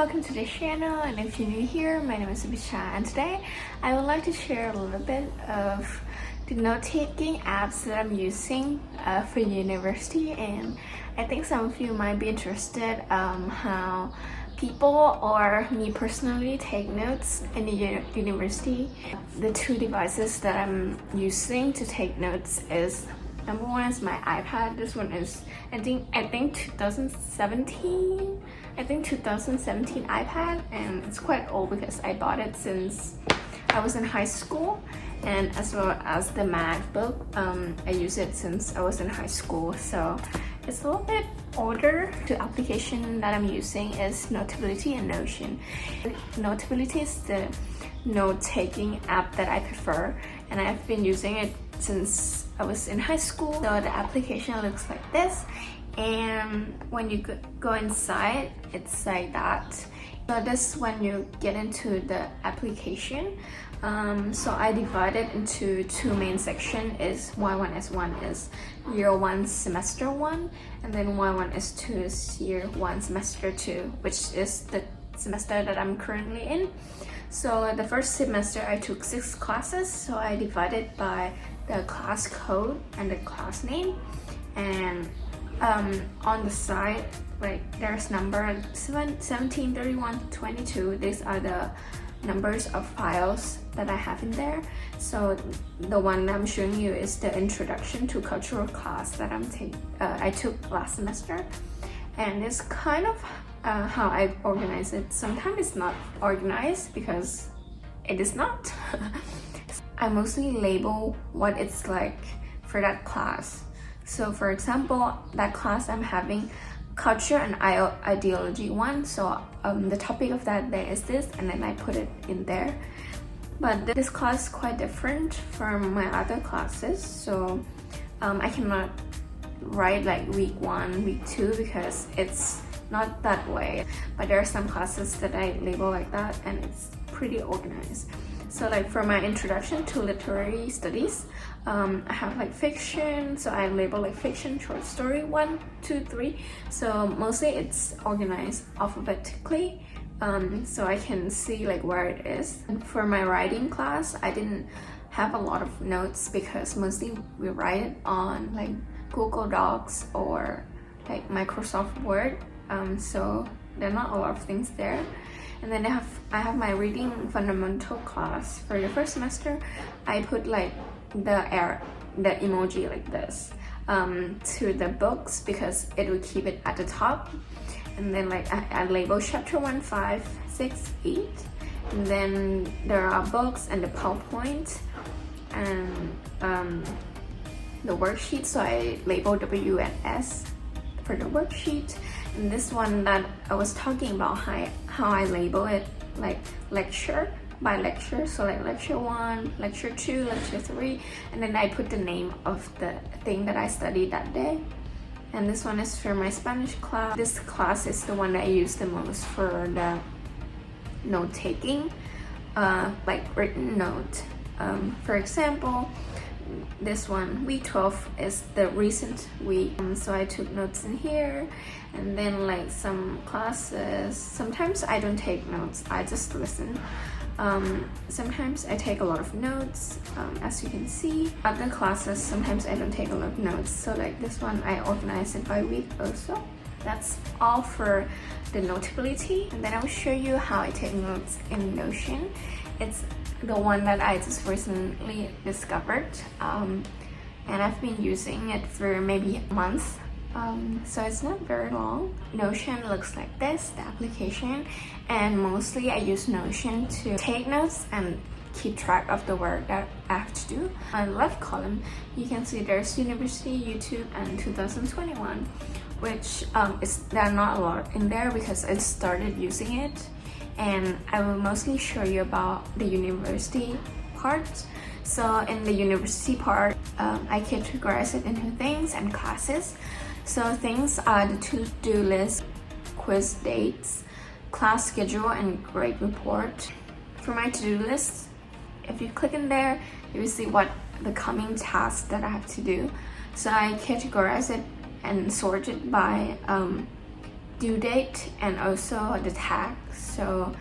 welcome to the channel, and if you're new here, my name is Supitcha, and today I would like to share a little bit of the note-taking apps that I'm using for university. And I think some of you might be interested how people or me personally take notes in the university. The two devices that I'm using to take notes is, number one is my iPad. This one is I think 2017 iPad, and it's quite old because I bought it since I was in high school, and as well as the MacBook. I use it since I was in high school, so it's a little bit older. The application that I'm using is Notability and Notion. Notability is the note-taking app that I prefer, and I've been using it since I was in high school. So the application looks like this, and when you go inside, it's like that. So this is when you get into the application. So I divide it into two main sections. Is Y1 S1 is year 1 semester 1, and then Y1 S2 is year 1 semester 2, which is the semester that I'm currently in. So the first semester I took 6 classes, so I divided by the class code and the class name, and on the side, like, there's number 17, 31, 22. These are the numbers of files that I have in there. So the one I'm showing you is the introduction to cultural class that I took last semester, and it's kind of how I organize it. Sometimes it's not organized because it is not. I mostly label what it's like for that class. So for example, that class I'm having culture and ideology 1, so the topic of that day is this, and then I put it in there. But this class is quite different from my other classes, so I cannot write like week 1, week 2 because it's not that way. But there are some classes that I label like that, and it's pretty organized. So like for my introduction to literary studies, I have like fiction, so I label like fiction, short story 1, 2, 3. So mostly it's organized alphabetically, so I can see like where it is. And for my writing class, I didn't have a lot of notes because mostly we write it on like Google Docs or like Microsoft Word, so there are not a lot of things there. And then I have my reading fundamental class. For the first semester, I put like the emoji like this to the books because it would keep it at the top. And then like I label chapter 1, 5, 6, 8, and then there are books and the PowerPoint and the worksheet. So I label W and S for the worksheet. And this one that I was talking about, how I label it like lecture by lecture, so like lecture 1, lecture 2, lecture 3, and then I put the name of the thing that I studied that day. And this one is for my Spanish class. This class is the one that I use the most for the note taking, like written note. For example, this one, week 12 is the recent week, so I took notes in here. And then like some classes, sometimes I don't take notes, I just listen. Sometimes I take a lot of notes, as you can see. Other classes, sometimes I don't take a lot of notes, so like this one I organize it by week also. That's all for the notability, and then I will show you how I take notes in Notion. It's the one that I just recently discovered, and I've been using it for maybe a month, so it's not very long. Notion looks like this, the application, and mostly I use Notion to take notes and keep track of the work that I have to do. On the left column, you can see there's University, YouTube, and 2021, which there are not a lot in there because I started using it. And I will mostly show you about the university part. So in the university part, I categorize it into things and classes. So things are the to-do list, quiz dates, class schedule, and grade report. For my to-do list, if you click in there, you will see what the coming tasks that I have to do. So I categorize it and sort it by due date and also the tag. So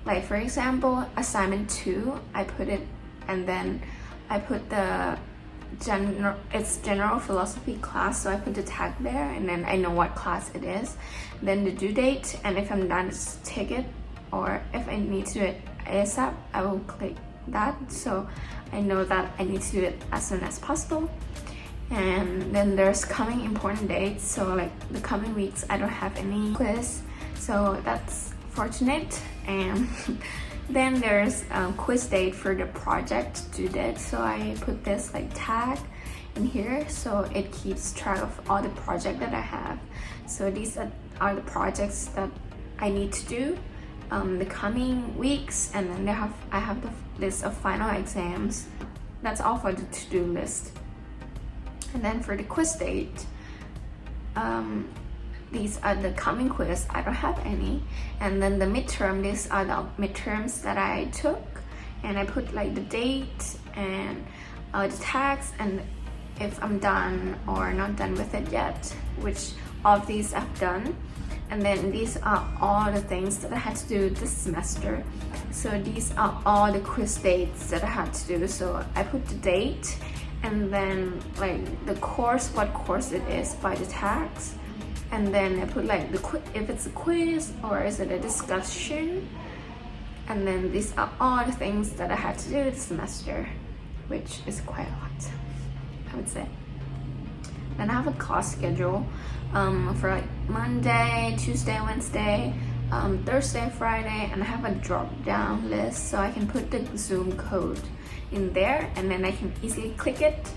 like for example, assignment 2, I put it, and then I put the general philosophy class, so I put the tag there, and then I know what class it is, then the due date, and if I'm done, just take it, or if I need to do it ASAP, I will click that, so I know that I need to do it as soon as possible. And then there's coming important dates, so like the coming weeks I don't have any quiz, so that's fortunate. And then there's quiz date for the project due date, so I put this like tag in here, so it keeps track of all the project that I have. So these are the projects that I need to do the coming weeks, and then I have the list of final exams. That's all for the to-do list. And then for the quiz date, these are the coming quiz, I don't have any. And then the midterm, these are the midterms that I took, and I put like the date and the tags, and if I'm done or not done with it yet, which of these I've done. And then these are all the things that I had to do this semester. So these are all the quiz dates that I had to do. So I put the date, and then like the course, what course it is by the tags, and then I put like if it's a quiz or is it a discussion. And then these are all the things that I had to do this semester, which is quite a lot, I would say. Then I have a class schedule for like Monday, Tuesday, Wednesday, Thursday, Friday, and I have a drop down list, so I can put the Zoom code in there, and then I can easily click it,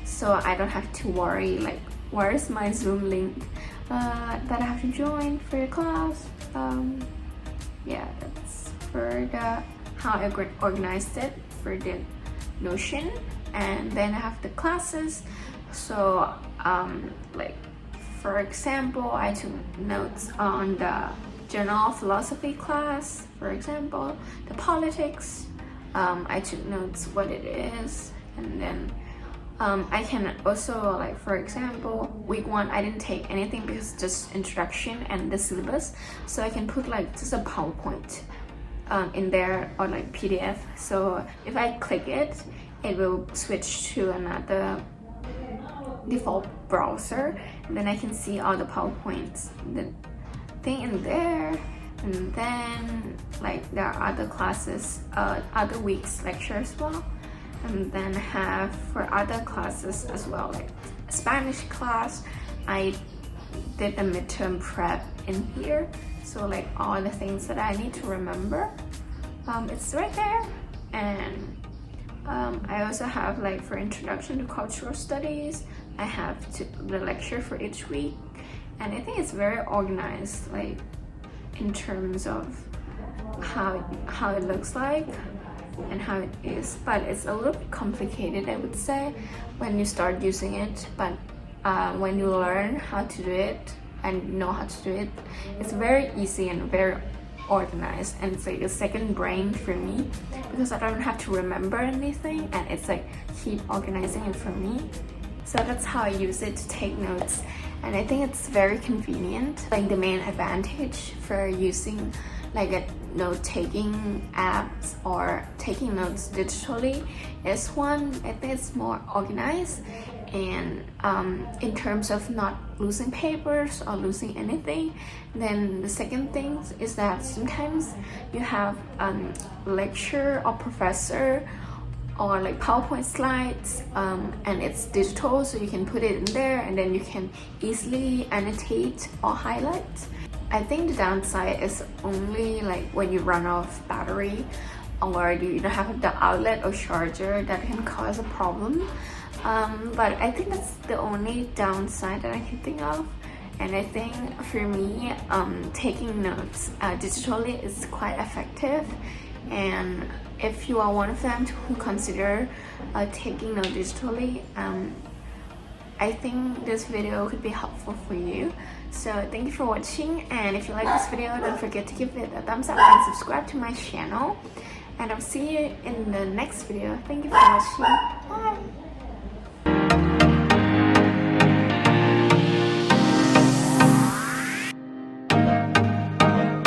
so I don't have to worry like where's my Zoom link that I have to join for the class. Yeah, that's for the how I organized it for the Notion. And then I have the classes, so like for example, I took notes on the general philosophy class, for example, the politics. I took notes what it is, and then I can also, like for example, week 1 I didn't take anything because just introduction and the syllabus, so I can put like just a PowerPoint in there, or like PDF. So if I click it, it will switch to another default browser, and then I can see all the PowerPoints, the thing in there. And then like there are other classes, other weeks lecture as well, and then have for other classes as well, like Spanish class, I did the midterm prep in here, so like all the things that I need to remember, it's right there. And I also have like for introduction to cultural studies, I have the lecture for each week, and I think it's very organized, like in terms of how it looks like and how it is, but it's a little bit complicated, I would say, when you start using it. But when you learn how to do it and know how to do it, it's very easy and very organized, and it's like a second brain for me, because I don't have to remember anything, and it's like keep organizing it for me. So that's how I use it to take notes, and I think it's very convenient. Like the main advantage for using like a note-taking apps or taking notes digitally is, one, I think it's more organized, and in terms of not losing papers or losing anything. Then the second thing is that sometimes you have lecture or professor or like PowerPoint slides, and it's digital, so you can put it in there, and then you can easily annotate or highlight. I think the downside is only like when you run off battery, or you don't have the outlet or charger, that can cause a problem. But I think that's the only downside that I can think of. And I think for me, taking notes digitally is quite effective. And if you are one of them who consider taking notes digitally, I think this video could be helpful for you. So thank you for watching, and if you like this video, don't forget to give it a thumbs up and subscribe to my channel. And I'll see you in the next video. Thank you for watching. Bye!